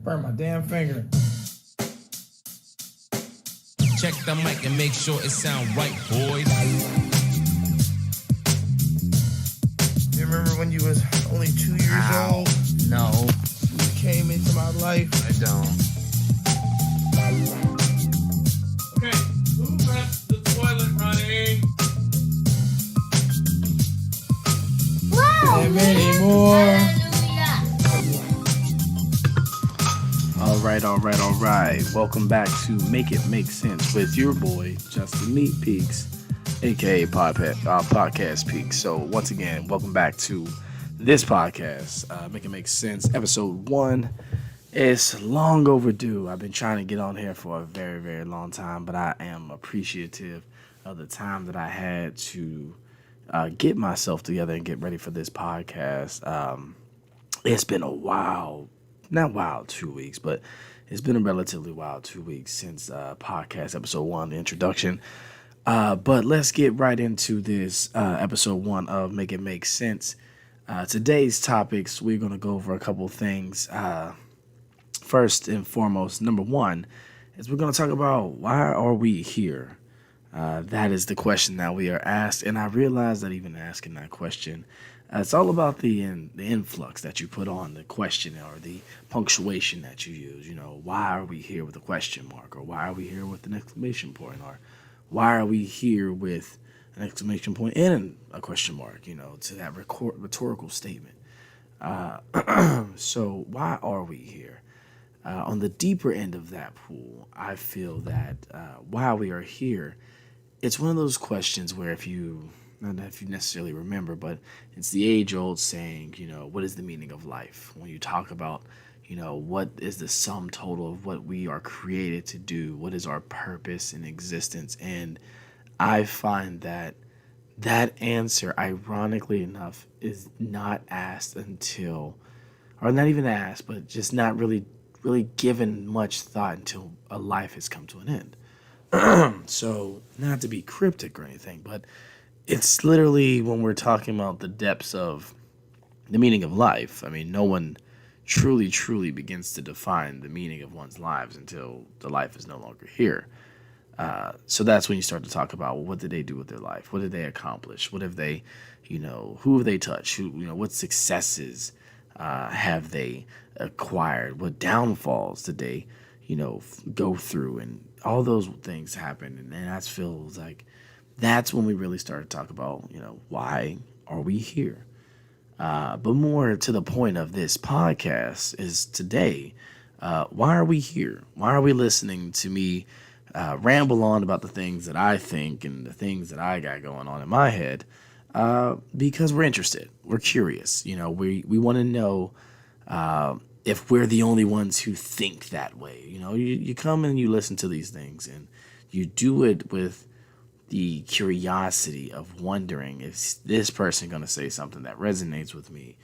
Burn my damn finger. Check the mic and make sure it sound right, boys. You remember when you was only 2 years old? No, You came into my life. I don't. Okay, who left the toilet running? And many more. All right. Welcome back to Make It Make Sense with your boy, Justin Meat Peaks, aka Podcast Peaks. So once again, welcome back to this podcast, Make It Make Sense, episode 1. It's long overdue. I've been trying to get on here for a very, very long time, but I am appreciative of the time that I had to get myself together and get ready for this podcast. It's been a while. Not wild 2 weeks, but it's been a relatively wild 2 weeks since podcast episode 1, the introduction. But let's get right into this episode 1 of Make It Make Sense. Today's topics, we're going to go over a couple things. First and foremost, number 1 is we're going to talk about why are we here? That is the question that we are asked, and I realize that even asking that question, it's all about the influx that you put on the question or the punctuation that you use. You know, why are we here with a question mark, or why are we here with an exclamation point, or why are we here with an exclamation point and a question mark? You know, to that rhetorical statement. So why are we here? On the deeper end of that pool, I feel that why we are here, it's one of those questions where not if you necessarily remember, but it's the age-old saying, you know, what is the meaning of life? When you talk about, you know, what is the sum total of what we are created to do? What is our purpose in existence? And I find that answer, ironically enough, is not asked until, or not even asked, but just not really given much thought until a life has come to an end. So, not to be cryptic or anything, but it's literally when we're talking about the depths of the meaning of life. I mean, no one truly begins to define the meaning of one's lives until the life is no longer here. So that's when you start to talk about, well, what did they do with their life? What did they accomplish? What have they, you know, who have they touched? What successes have they acquired? What downfalls did they, go through? And all those things happen. And that feels like that's when we really start to talk about, why are we here? But more to the point of this podcast is today, why are we here? Why are we listening to me ramble on about the things that I think and the things that I got going on in my head? Because we're interested. We're curious. We want to know if we're the only ones who think that way. You come and you listen to these things and you do it with the curiosity of wondering, is this person going to say something that resonates with me,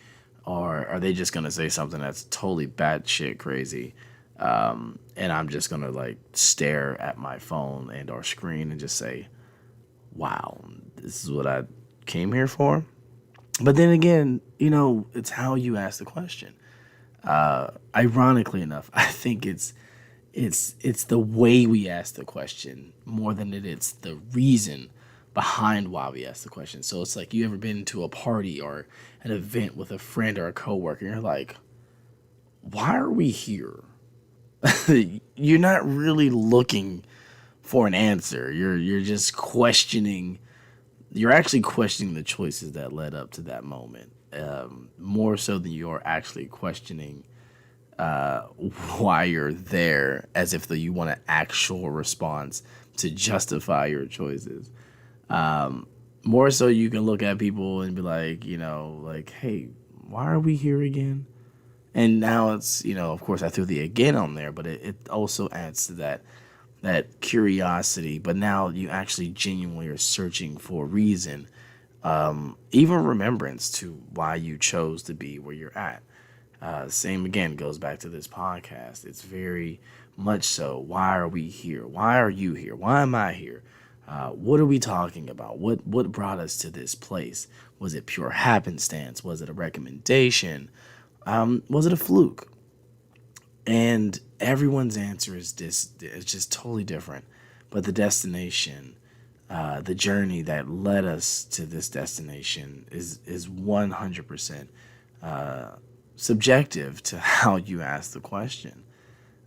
or are they just going to say something that's totally batshit crazy, and I'm just going to stare at my phone and or screen and just say, wow, this is what I came here for? But then again, it's how you ask the question. Ironically enough, I think it's the way we ask the question more than it's the reason behind why we ask the question. So it's like, you ever been to a party or an event with a friend or a coworker, and you're like, why are we here? You're not really looking for an answer. You're just questioning. You're actually questioning the choices that led up to that moment, more so than you're actually questioning why you're there, as if you want an actual response to justify your choices. More so you can look at people and be like, hey, why are we here again? And now it's, of course I threw the again on there, but it also adds to that curiosity. But now you actually genuinely are searching for a reason, even remembrance to why you chose to be where you're at. Same again goes back to this podcast. It's very much so. Why are we here? Why are you here? Why am I here? What are we talking about? What brought us to this place? Was it pure happenstance? Was it a recommendation? Was it a fluke? And everyone's answer is just totally different. But the destination, the journey that led us to this destination is 100% subjective to how you ask the question.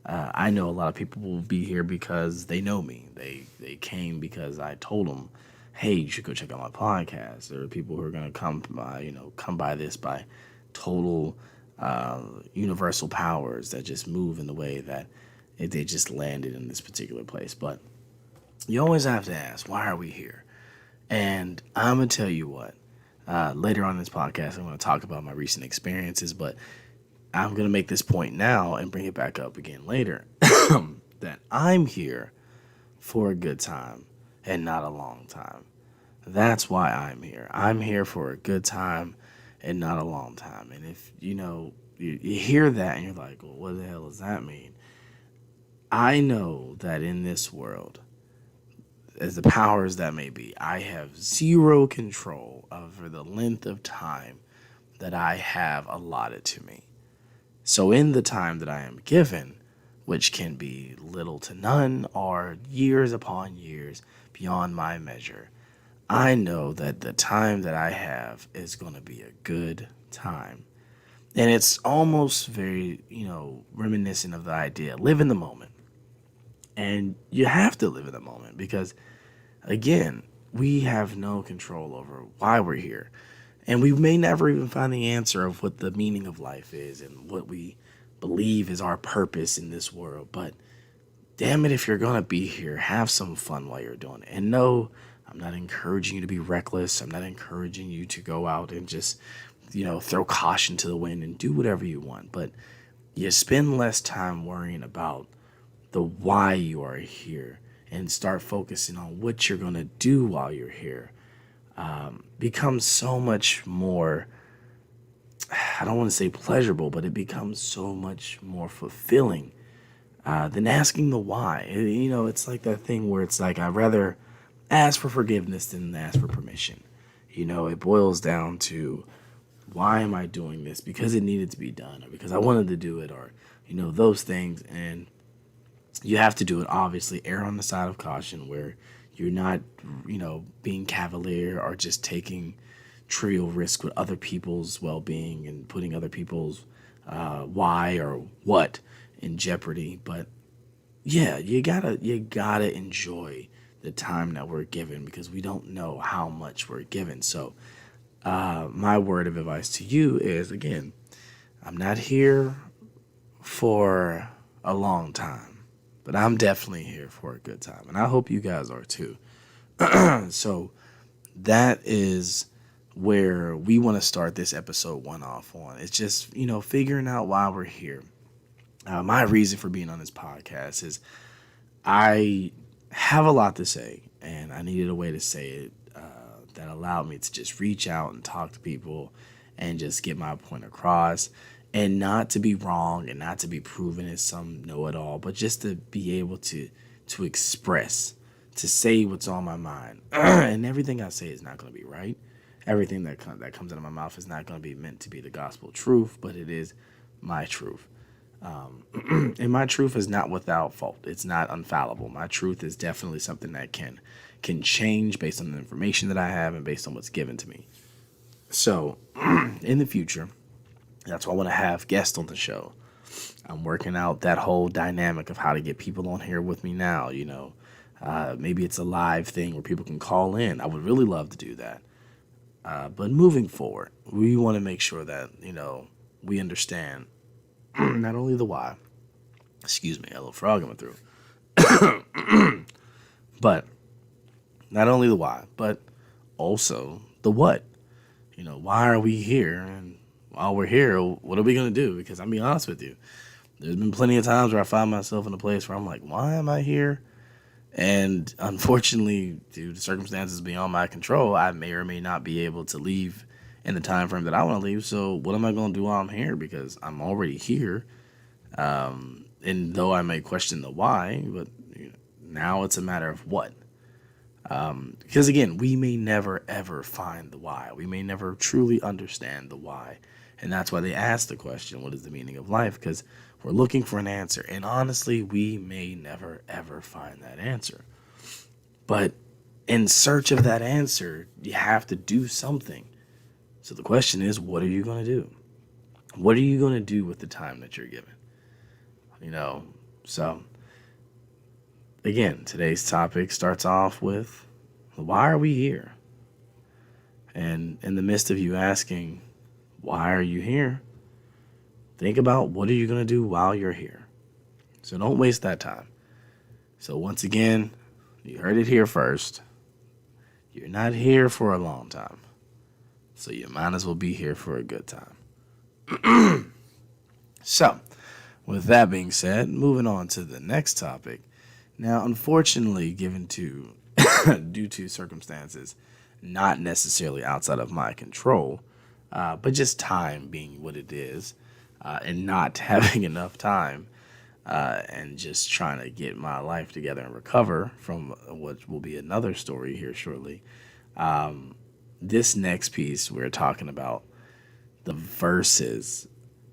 I know a lot of people will be here because they know me. They came because I told them, hey, you should go check out my podcast. There are people who are going to come by this by total universal powers that just move in the way that they just landed in this particular place. But you always have to ask, why are we here? And I'm going to tell you what, later on in this podcast, I'm going to talk about my recent experiences, but I'm going to make this point now and bring it back up again later, that I'm here for a good time and not a long time. That's why I'm here. I'm here for a good time and not a long time. And if, you hear that and you're like, well, what the hell does that mean? I know that in this world, as the powers that may be, I have zero control over the length of time that I have allotted to me. So in the time that I am given, which can be little to none or years upon years beyond my measure, I know that the time that I have is going to be a good time. And it's almost very, reminiscent of the idea, live in the moment. And you have to live in the moment because, again, we have no control over why we're here. And we may never even find the answer of what the meaning of life is and what we believe is our purpose in this world. But damn it, if you're going to be here, have some fun while you're doing it. And no, I'm not encouraging you to be reckless. I'm not encouraging you to go out and just, throw caution to the wind and do whatever you want. But you spend less time worrying about the why you are here and start focusing on what you're going to do while you're here. Becomes so much more, I don't want to say pleasurable, but it becomes so much more fulfilling than asking the why. It's like that thing where it's like, I'd rather ask for forgiveness than ask for permission. It boils down to, why am I doing this? Because it needed to be done, or because I wanted to do it, or, those things. And you have to do it, obviously, err on the side of caution where you're not, being cavalier or just taking trivial risk with other people's well-being and putting other people's why or what in jeopardy. But yeah, you gotta enjoy the time that we're given because we don't know how much we're given. So my word of advice to you is, again, I'm not here for a long time, but I'm definitely here for a good time. And I hope you guys are too. So that is where we want to start this episode 1 off on. It's just, figuring out why we're here. My reason for being on this podcast is I have a lot to say, and I needed a way to say it that allowed me to just reach out and talk to people and just get my point across, and not to be wrong and not to be proven as some know-it-all, but just to be able to express, to say what's on my mind. And everything I say is not going to be right. Everything that comes out of my mouth is not going to be meant to be the gospel truth, but it is my truth. And my truth is not without fault. It's not infallible. My truth is definitely something that can change based on the information that I have and based on what's given to me. So in the future, that's why I want to have guests on the show. I'm working out that whole dynamic of how to get people on here with me now. Maybe it's a live thing where people can call in. I would really love to do that. But moving forward, we want to make sure that, we understand not only the why, excuse me, a little frog in my throat, but not only the why, but also the what. Why are we here? And while we're here, what are we going to do? Because I'm being honest with you, there's been plenty of times where I find myself in a place where I'm like, why am I here? And unfortunately, due to circumstances beyond my control, I may or may not be able to leave in the time frame that I want to leave. So what am I going to do while I'm here? Because I'm already here. And though I may question the why, but now it's a matter of what. Because again, we may never ever find the why. We may never truly understand the why. And that's why they ask the question, what is the meaning of life? Because we're looking for an answer. And honestly, we may never ever find that answer. But in search of that answer, you have to do something. So the question is, what are you going to do? What are you going to do with the time that you're given? So again, today's topic starts off with, why are we here? And in the midst of you asking, why are you here? Think about, what are you going to do while you're here? So don't waste that time. So once again, you heard it here first. You're not here for a long time. So you might as well be here for a good time. So, with that being said, moving on to the next topic. Now, unfortunately, due to circumstances not necessarily outside of my control, but just time being what it is, and not having enough time, and just trying to get my life together and recover from what will be another story here shortly. This next piece, we're talking about the verses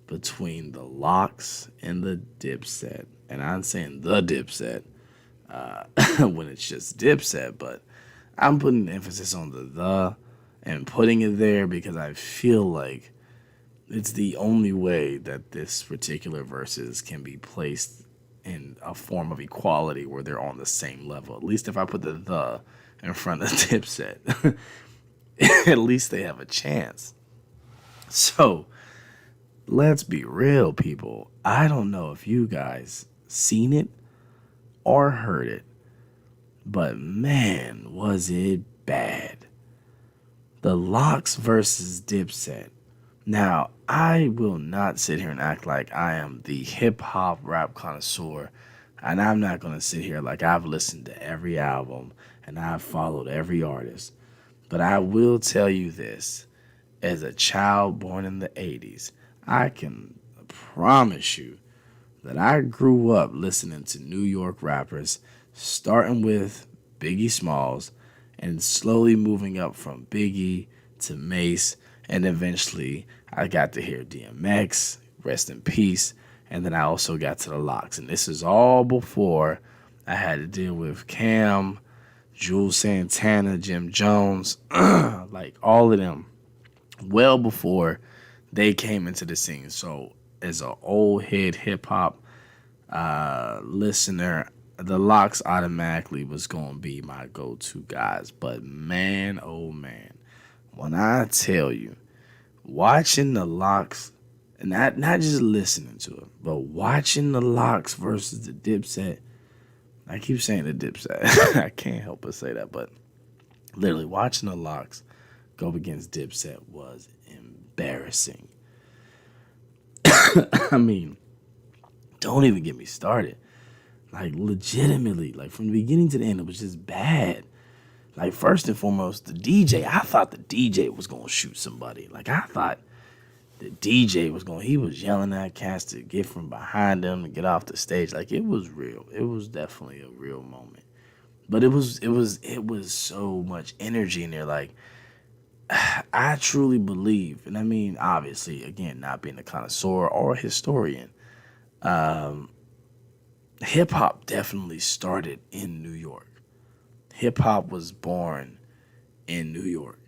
between the Lox and the Dipset. And I'm saying the Dipset when it's just Dipset, but I'm putting emphasis on the and putting it there because I feel like it's the only way that this particular verses can be placed in a form of equality where they're on the same level. At least if I put the in front of Dipset, at least they have a chance. So let's be real, people. I don't know if you guys seen it or heard it, but man, was it bad. The Lox versus Dipset. Now, I will not sit here and act like I am the hip-hop rap connoisseur, and I'm not going to sit here like I've listened to every album and I've followed every artist. But I will tell you this. As a child born in the 80s, I can promise you that I grew up listening to New York rappers, starting with Biggie Smalls and slowly moving up from Biggie to Mace, and eventually I got to hear DMX, rest in peace, and then I also got to the Lox. And this is all before I had to deal with Cam, Jules Santana, Jim Jones, like all of them, well before they came into the scene. So as an old head hip-hop listener, the Lox automatically was going to be my go-to guys. But man, oh man, when I tell you, watching the Lox, and not just listening to it, but watching the Lox versus the Dipset. I keep saying the Dipset. I can't help but say that, but literally watching the Lox go up against Dipset was embarrassing. I mean, don't even get me started. Like, legitimately, like, from the beginning to the end, it was just bad. Like, first and foremost, the DJ, I thought the DJ was going to shoot somebody. Like, I thought the DJ he was yelling at cats to get from behind them to get off the stage. Like, it was real. It was definitely a real moment. But it was so much energy in there. Like, I truly believe, and I mean, obviously, again, not being a connoisseur or a historian, hip-hop definitely started in New York. Hip-hop was born in New York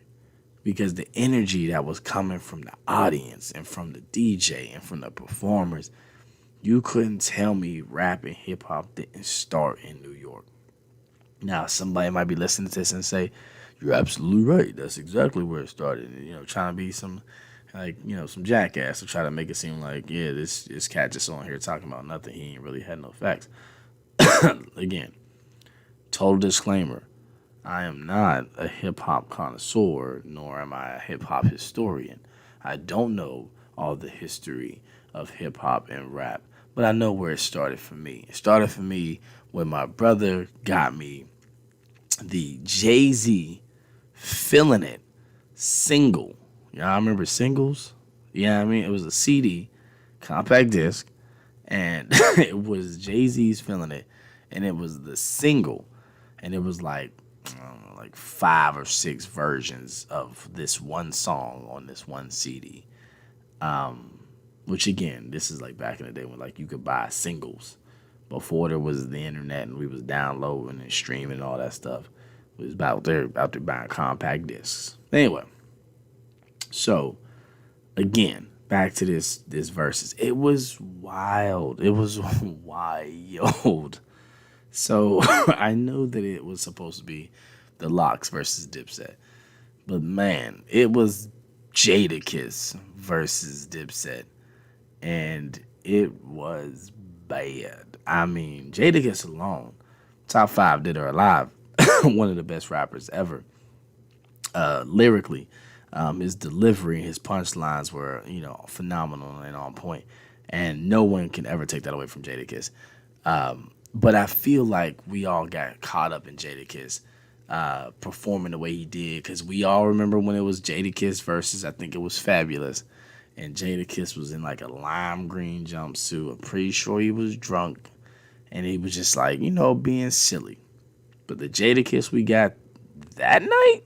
because the energy that was coming from the audience and from the DJ and from the performers, you couldn't tell me rap and hip-hop didn't start in New York. Now, somebody might be listening to this and say, you're absolutely right. That's exactly where it started. And, trying to be some jackass to try to make it seem like, yeah, this cat just on here talking about nothing. He ain't really had no facts. Again, total disclaimer. I am not a hip-hop connoisseur, nor am I a hip-hop historian. I don't know all the history of hip-hop and rap, but I know where it started for me. It started for me when my brother got me the Jay-Z Feeling It single. Y'all remember singles? Yeah, I mean, it was a CD, compact disc, and it was Jay-Z's Feeling It, and it was the single, and it was like I don't know, like 5 or 6 versions of this one song on this one CD. Which again, this is like back in the day when like you could buy singles before there was the internet and we was downloading and streaming and all that stuff. We was out there buying compact discs. Anyway, so again, back to this verses. It was wild. It was wild. So I know that it was supposed to be the Lox versus Dipset, but man, it was Jadakiss versus Dipset, and it was bad. I mean, Jadakiss alone, top 5 Dead or Alive, one of the best rappers ever. Lyrically, his delivery, his punchlines were, phenomenal and on point, and no one can ever take that away from Jadakiss. But I feel like we all got caught up in Jadakiss performing the way he did, because we all remember when it was Jadakiss versus, I think it was Fabulous, and Jadakiss was in like a lime green jumpsuit. I'm pretty sure he was drunk, and he was just like, being silly. But the Jadakiss we got that night,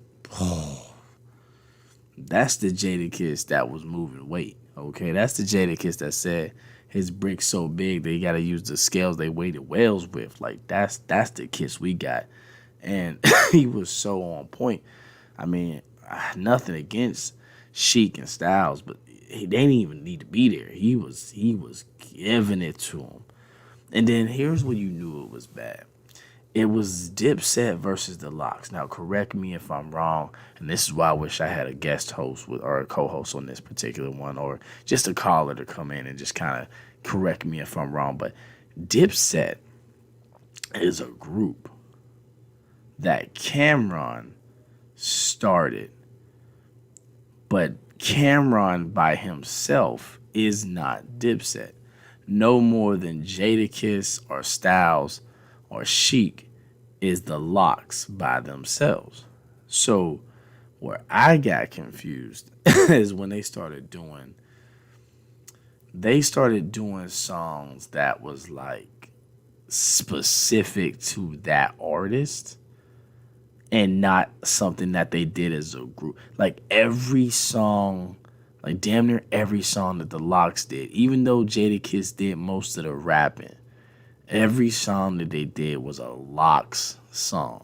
that's the Jadakiss that was moving weight. Okay, that's the Jadakiss that said his brick's so big they gotta use the scales they weighted whales with. Like that's the Kiss we got, and he was so on point. I mean, nothing against Sheik and Styles, but they didn't even need to be there. He was giving it to him. And then here's when you knew it was bad. It was Dipset versus the Lox. Now, correct me if I'm wrong, and this is why I wish I had a guest host or a co-host on this particular one, or just a caller to come in and just kind of correct me if I'm wrong. But Dipset is a group that Cameron started, but Cameron by himself is not Dipset. No more than Jadakiss or Styles or Sheik is the Lox by themselves. So where I got confused is when they started doing songs that was like specific to that artist and not something that they did as a group. Like every song, like damn near every song that the Lox did, even though Jadakiss did most of the rapping, every song that they did was a Lox song.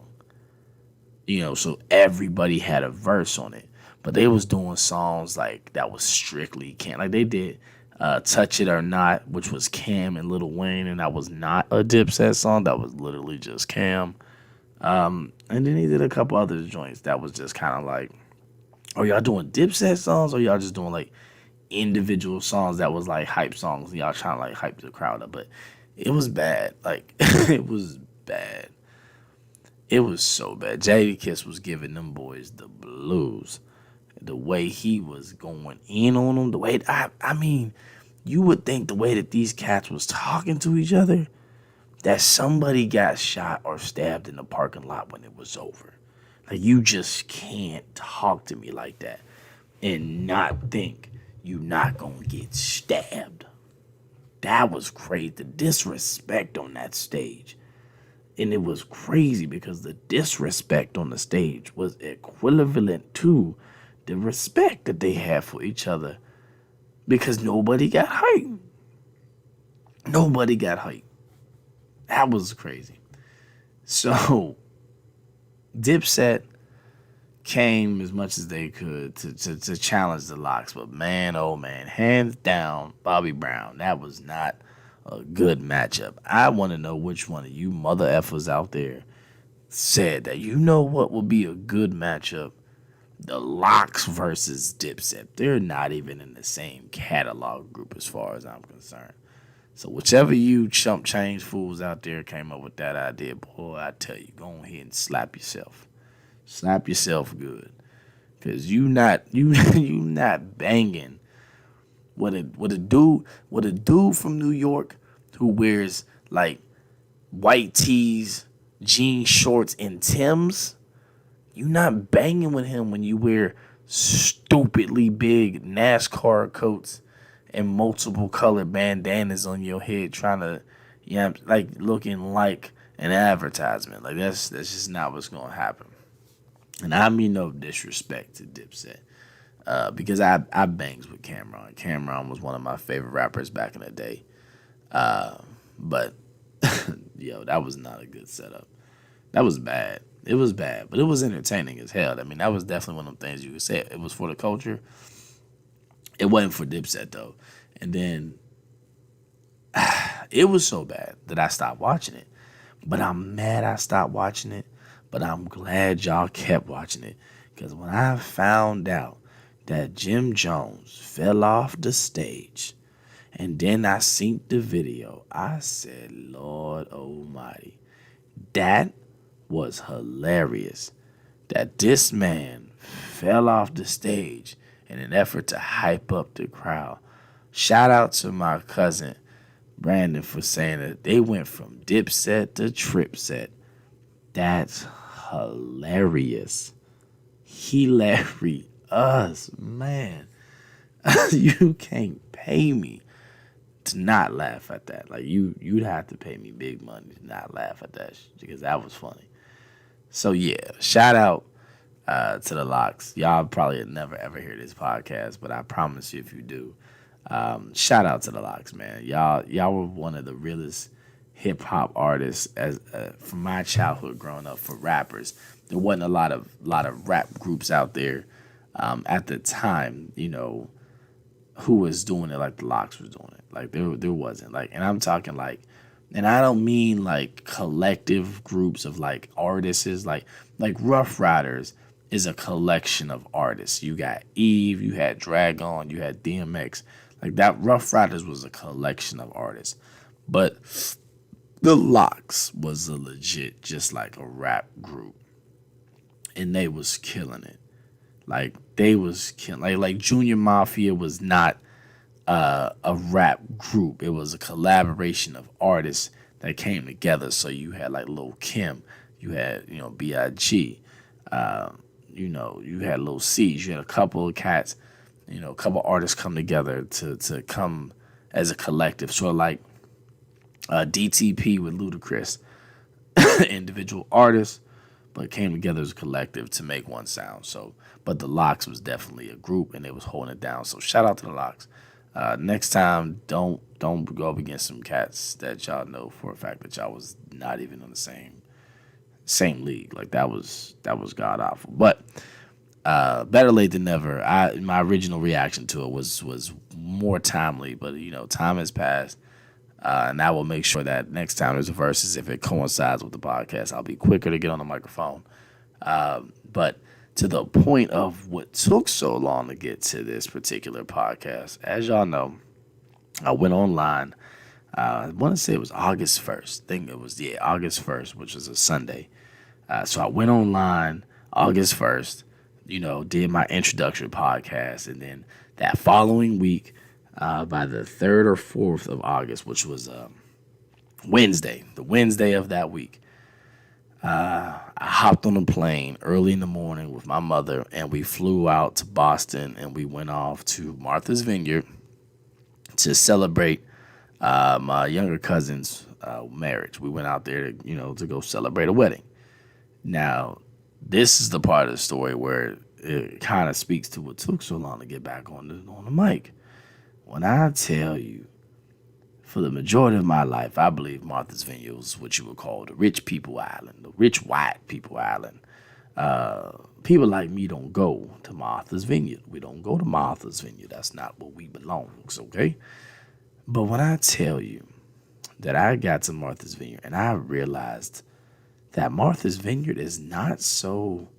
So everybody had a verse on it. But they was doing songs like that was strictly Cam. Like they did Touch It or Not, which was Cam and Lil Wayne, and that was not a Dipset song. That was literally just Cam. And then he did a couple other joints that was just kind of like, are y'all doing Dipset songs, or y'all just doing like individual songs that was like hype songs and y'all trying to like hype the crowd up? But it was bad. Like, it was bad. It was so bad. Jadakiss was giving them boys the blues. The way he was going in on them, the way, I mean, you would think the way that these cats was talking to each other, that somebody got shot or stabbed in the parking lot when it was over. Like, you just can't talk to me like that and not think you not gonna get stabbed. That was crazy. The disrespect on that stage. And it was crazy because the disrespect on the stage was equivalent to the respect that they had for each other, because nobody got hyped. Nobody got hyped. That was crazy. So Dipset came as much as they could to challenge the Lox, but man, oh man, hands down, Bobby Brown, that was not a good matchup. I want to know which one of you mother effers out there said that what would be a good matchup? The Lox versus Dipset. They're not even in the same catalog group as far as I'm concerned. So whichever you chump change fools out there came up with that idea, boy, I tell you, go ahead and slap yourself. Slap yourself good. Cause you not banging with a dude from New York who wears like white tees, jean shorts, and Timbs. You not banging with him when you wear stupidly big NASCAR coats and multiple colored bandanas on your head, trying to, like looking like an advertisement. Like that's just not what's gonna happen. And I mean no disrespect to Dipset. Because I bangs with Cameron. Cameron was one of my favorite rappers back in the day. But yo, that was not a good setup. That was bad. It was bad, but it was entertaining as hell. I mean, that was definitely one of them things you could say. It was for the culture. It wasn't for Dipset though. And then it was so bad that I stopped watching it. But I'm mad I stopped watching it. But I'm glad y'all kept watching it. Because when I found out that Jim Jones fell off the stage and then I synced the video, I said, Lord Almighty, that was hilarious. That this man fell off the stage in an effort to hype up the crowd. Shout out to my cousin Brandon for saying that they went from Dipset to Tripset. That's hilarious. Hilarious, man. You can't pay me to not laugh at that. Like you'd have to pay me big money to not laugh at that because that was funny. So yeah, shout out to the Locks. Y'all probably never ever hear this podcast, but I promise you if you do, shout out to the Locks, man. Y'all were one of the realest hip hop artists as from my childhood growing up for rappers. There wasn't a lot of rap groups out there at the time, you know, who was doing it like the Locks was doing it. Like there wasn't. Like, and I'm talking like, and I don't mean like collective groups of like artists, like Rough Riders is a collection of artists. You got Eve, you had Dragon, you had DMX. Like that Rough Riders was a collection of artists. But the Locks was a legit, just like a rap group. And they was killing it. Like they was killing, like Junior Mafia was not a rap group. It was a collaboration of artists that came together. So you had like Lil Kim, you had, you know, B.I.G., you know, you had Lil C's, you had a couple of cats, you know, a couple artists come together to come as a collective, sort of like DTP with Ludacris, individual artists, but came together as a collective to make one sound. So, but the Locks was definitely a group, and they was holding it down. So, shout out to the Locks. Next time, don't go up against some cats that y'all know for a fact that y'all was not even in the same league. Like that was god awful. But better late than never. My original reaction to it was more timely, but you know, time has passed. And I will make sure that next time there's a versus, if it coincides with the podcast, I'll be quicker to get on the microphone. But to the point of what took so long to get to this particular podcast, as y'all know, I went online. I want to say it was August 1st. I think it was, August 1st, which was a Sunday. So I went online August 1st, you know, did my introductory podcast. And then that following week, by the 3rd or 4th of August, which was Wednesday, the Wednesday of that week, I hopped on a plane early in the morning with my mother, and we flew out to Boston, and we went off to Martha's Vineyard to celebrate my younger cousin's marriage. We went out there to go celebrate a wedding. Now, this is the part of the story where it kind of speaks to what took so long to get back on the mic. When I tell you, for the majority of my life, I believe Martha's Vineyard was what you would call the rich people island, the rich white people island. People like me don't go to Martha's Vineyard. We don't go to Martha's Vineyard. That's not where we belongs, okay? But when I tell you that I got to Martha's Vineyard and I realized that Martha's Vineyard is not so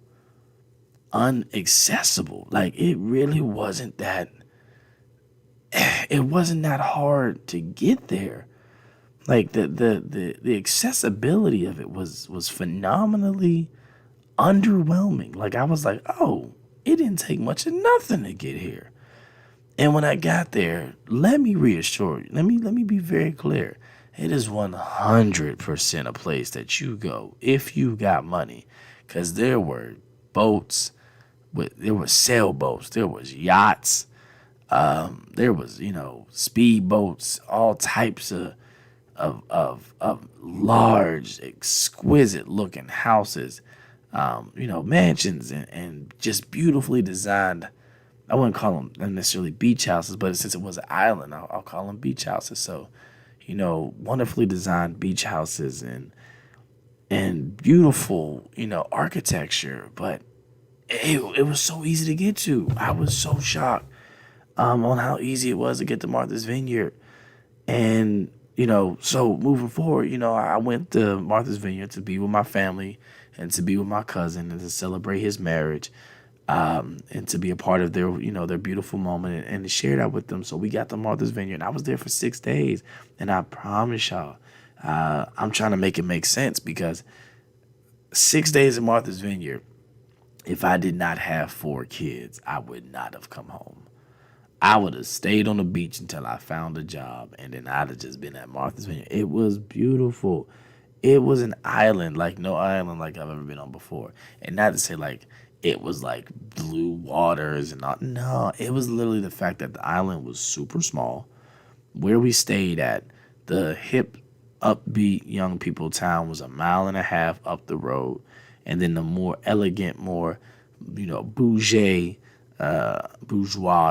inaccessible. Like, it really wasn't that hard to get there. Like the accessibility of it was phenomenally underwhelming. Like I was like, oh, it didn't take much of nothing to get here. And when I got there, let me reassure you, let me be very clear. It is 100% a place that you go if you got money. Because there were boats, there were sailboats, there was yachts, there was, speedboats, all types of of large, exquisite looking houses, mansions and just beautifully designed. I wouldn't call them necessarily beach houses, but since it was an island, I'll call them beach houses. So, wonderfully designed beach houses and beautiful, architecture. But it was so easy to get to. I was so shocked on how easy it was to get to Martha's Vineyard. And, so moving forward, I went to Martha's Vineyard to be with my family and to be with my cousin and to celebrate his marriage, and to be a part of their, their beautiful moment and to share that with them. So we got to Martha's Vineyard and I was there for 6 days. And I promise y'all, I'm trying to make it make sense because 6 days in Martha's Vineyard, if I did not have 4 kids, I would not have come home. I would have stayed on the beach until I found a job, and then I'd have just been at Martha's Vineyard. It was beautiful. It was an island like no island like I've ever been on before. And not to say like it was like blue waters and all. No, it was literally the fact that the island was super small. Where we stayed at, the hip, upbeat young people town was 1.5 miles up the road. And then the more elegant, more, bourgeois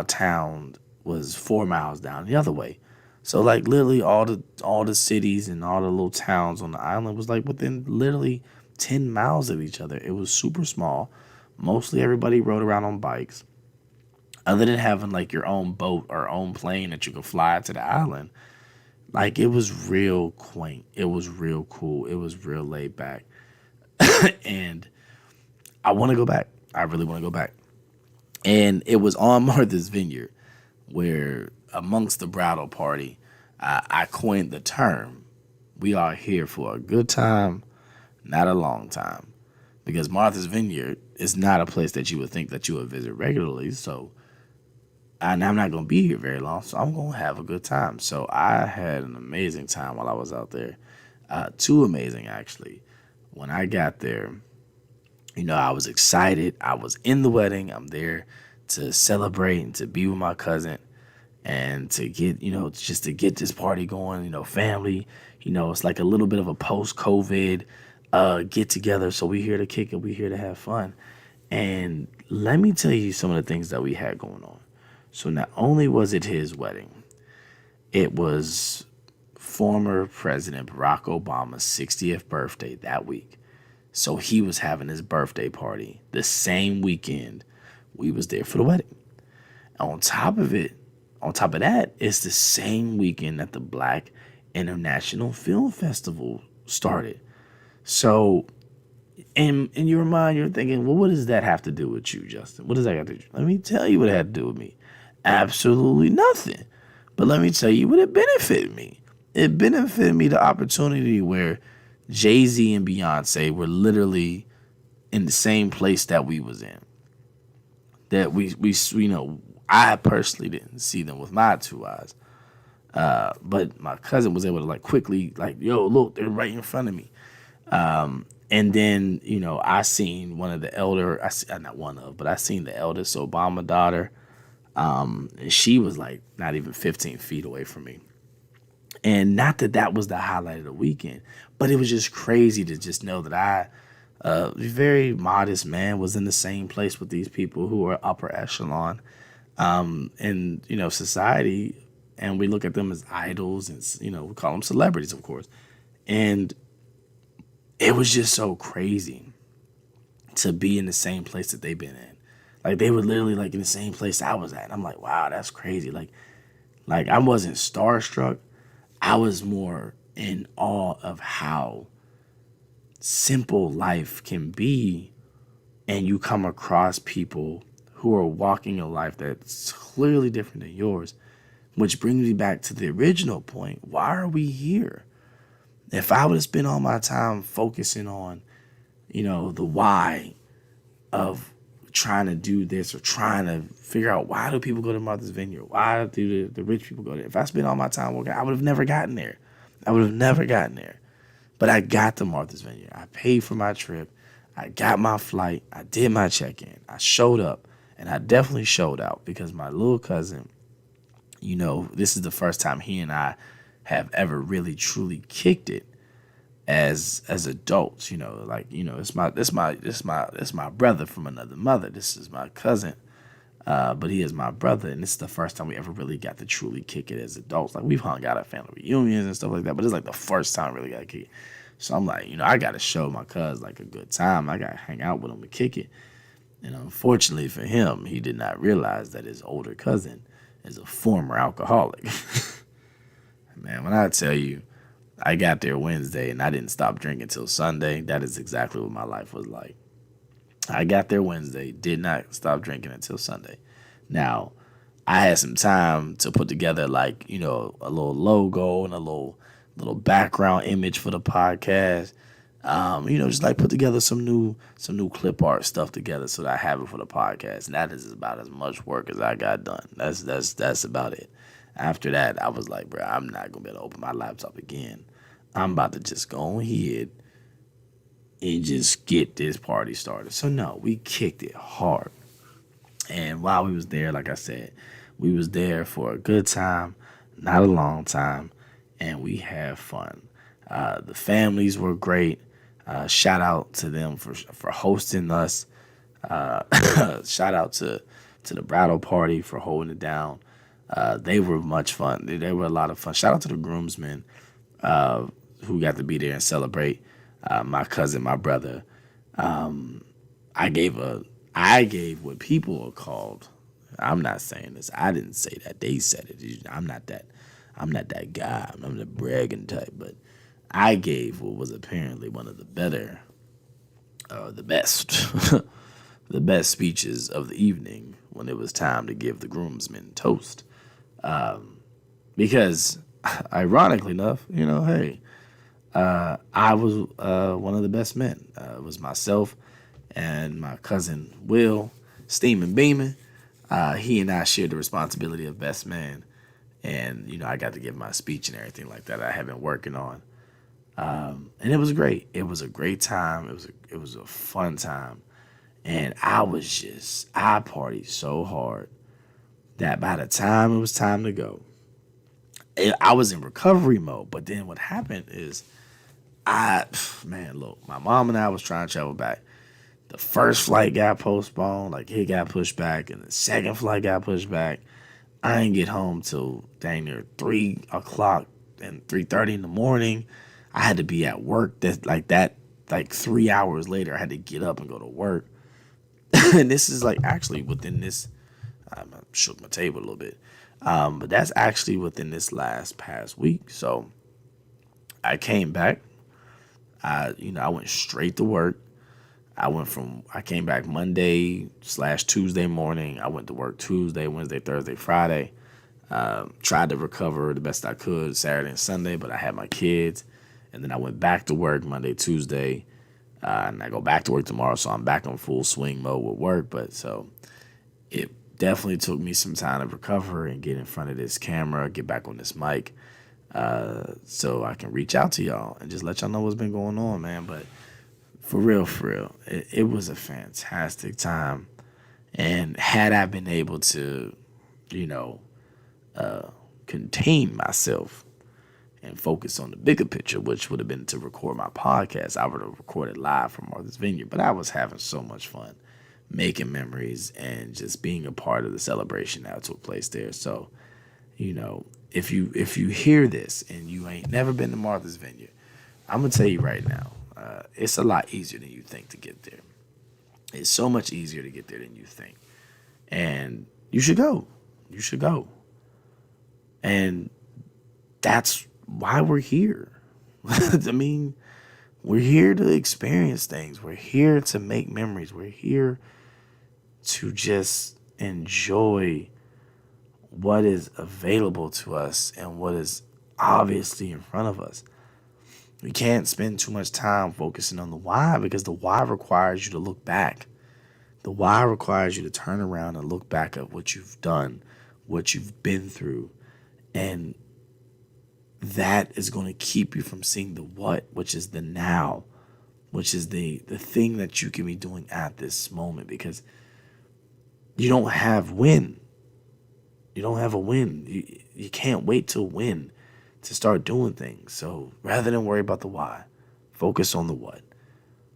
town was 4 miles down the other way. So like literally all the cities and all the little towns on the island was like within literally 10 miles of each other. It was super small. Mostly everybody rode around on bikes. Other than having like your own boat or own plane that you could fly to the island, like it was real quaint. It was real cool. It was real laid back. And I want to go back. I really want to go back. And it was on Martha's Vineyard where amongst the bridal party, I coined the term, we are here for a good time, not a long time. Because Martha's Vineyard is not a place that you would think that you would visit regularly. So I'm not going to be here very long, so I'm going to have a good time. So I had an amazing time while I was out there. Too amazing, actually. When I got there, I was excited. I was in the wedding. I'm there to celebrate and to be with my cousin and to get, just to get this party going, family. It's like a little bit of a post-COVID get together. So we're here to kick it. We're here to have fun. And let me tell you some of the things that we had going on. So not only was it his wedding, it was former President Barack Obama's 60th birthday that week. So he was having his birthday party the same weekend we was there for the wedding. On top of that, it's the same weekend that the Black International Film Festival started. So in your mind, you're thinking, well, what does that have to do with you, Justin? What does that have to do? Let me tell you what it had to do with me. Absolutely nothing. But let me tell you what it benefited me. It benefited me the opportunity where Jay-Z and Beyonce were literally in the same place that we was in. That we I personally didn't see them with my 2 eyes. But my cousin was able to quickly yo, look, they're right in front of me. And then, I seen I seen the eldest Obama daughter. And she was not even 15 feet away from me. And not that was the highlight of the weekend, but it was just crazy to just know that I, a very modest man, was in the same place with these people who are upper echelon in, society. And we look at them as idols and, we call them celebrities, of course. And it was just so crazy to be in the same place that they've been in. They were literally in the same place I was at. And I'm like, wow, that's crazy. Like I wasn't starstruck. I was more in awe of how simple life can be, and you come across people who are walking a life that's clearly different than yours, which brings me back to the original point. Why are we here? If I would have spent all my time focusing on, the why of trying to do this or trying to figure out why do people go to Martha's Vineyard? Why do the rich people go there? If I spent all my time working, I would have never gotten there. But I got to Martha's Vineyard. I paid for my trip. I got my flight. I did my check-in. I showed up. And I definitely showed out because my little cousin, this is the first time he and I have ever really truly kicked it as adults. It's my brother from another mother. This is my cousin, but he is my brother, and this is the first time we ever really got to truly kick it as adults. Like, we've hung out at family reunions and stuff like that, but it's like the first time we really got to kick it. So I'm like, I got to show my cousin like a good time. I got to hang out with him and kick it. And unfortunately for him, he did not realize that his older cousin is a former alcoholic. Man, when I tell you, I got there Wednesday and I didn't stop drinking till Sunday, that is exactly what my life was like. I got there Wednesday, did not stop drinking until Sunday. Now, I had some time to put together a little logo and a little background image for the podcast. Just like put together some new clip art stuff together so that I have it for the podcast. And that is about as much work as I got done. That's about it. After that, I was like, bro, I'm not gonna be able to open my laptop again. I'm about to just go ahead and just get this party started. So no, we kicked it hard. And while we was there, like I said, we was there for a good time, not a long time, and we had fun. The families were great. Shout out to them for hosting us. Shout out to the bridal party for holding it down. They were much fun. They were a lot of fun. Shout out to the groomsmen who got to be there and celebrate. My cousin, my brother. I gave what people are called. I'm not saying this. I didn't say that. They said it. I'm not that guy. I'm the bragging type. But I gave what was apparently one of the best, the best speeches of the evening when it was time to give the groomsmen toast. Because, ironically enough, hey, I was one of the best men. It was myself and my cousin Will, steaming beaming. He and I shared the responsibility of best man. And, I got to give my speech and everything like that I have been working on. And it was great. It was a great time. It was a fun time. And I partied so hard that by the time it was time to go, I was in recovery mode. But then what happened is, look, my mom and I was trying to travel back. The first flight got postponed, like it got pushed back, and the second flight got pushed back. I didn't get home till dang near 3 o'clock and 3:30 in the morning. I had to be at work like 3 hours later. I had to get up and go to work. And this is like actually within this, I shook my table a little bit. But that's actually within this past week. So I came back. I went straight to work. I came back Monday/Tuesday morning. I went to work Tuesday, Wednesday, Thursday, Friday. Tried to recover the best I could Saturday and Sunday, but I had my kids. And then I went back to work Monday, Tuesday, and I go back to work tomorrow. So I'm back on full swing mode with work. But so it definitely took me some time to recover and get in front of this camera, get back on this mic, so I can reach out to y'all and just let y'all know what's been going on, man. But for real, it was a fantastic time. And had I been able to, contain myself and focus on the bigger picture, which would have been to record my podcast, I would have recorded live from Martha's Vineyard. But I was having so much fun making memories and just being a part of the celebration that took place there. So, if you hear this and you ain't never been to Martha's Vineyard, I'm going to tell you right now, it's a lot easier than you think to get there. It's so much easier to get there than you think. And you should go. You should go. And that's why we're here. I mean, we're here to experience things. We're here to make memories. We're here to just enjoy what is available to us and what is obviously in front of us. We can't spend too much time focusing on the why, because the why requires you to look back. The why requires you to turn around and look back at what you've done, what you've been through, and that is going to keep you from seeing the what, which is the now, which is the thing that you can be doing at this moment, because you don't have win. You don't have a win. You can't wait to win to start doing things. So rather than worry about the why, focus on the what.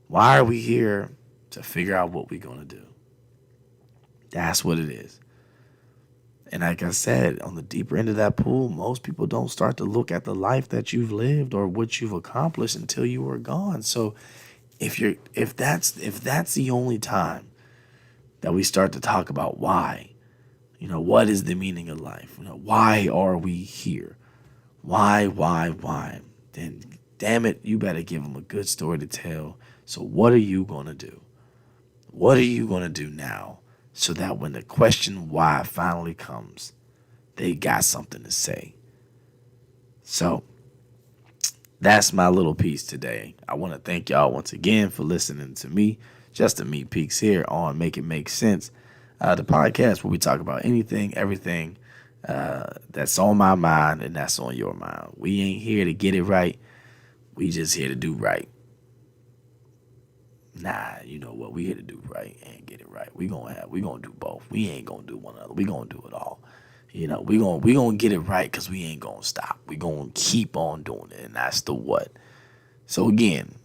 Why are we here? To figure out what we're going to do. That's what it is. And like I said, on the deeper end of that pool, most people don't start to look at the life that you've lived or what you've accomplished until you are gone. So if that's the only time that we start to talk about why, what is the meaning of life? Why are we here? Why? Then damn it, you better give them a good story to tell. So what are you going to do? What are you going to do now so that when the question why finally comes, they got something to say? So that's my little piece today. I want to thank y'all once again for listening to me, Justin Meat Peaks here on Make It Make Sense, the podcast where we talk about anything, everything that's on my mind and that's on your mind. We ain't here to get it right. We just here to do right. Nah, you know what? We here to do right and get it right. We gonna do both. We ain't gonna do one other. We gonna do it all. We gonna get it right because we ain't gonna stop. We gonna keep on doing it, and that's the what. So again,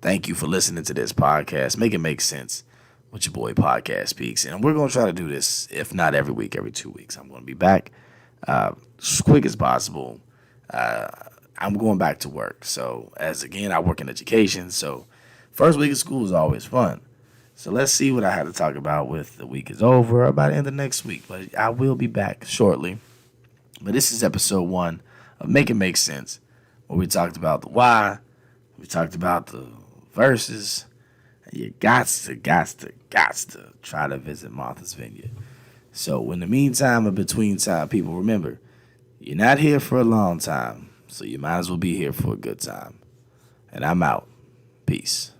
thank you for listening to this podcast. Make it make sense with your boy Podcast Peaks, and we're gonna try to do this, if not every week, every 2 weeks. I'm gonna be back as quick as possible. I'm going back to work, so I work in education, so. First week of school is always fun. So let's see what I have to talk about with the week is over or by the end of next week. But I will be back shortly. But this is episode 1 of Make It Make Sense, where we talked about the why, we talked about the verses, and you got to try to visit Martha's Vineyard. So in the meantime or between time, people, remember, you're not here for a long time, so you might as well be here for a good time. And I'm out. Peace.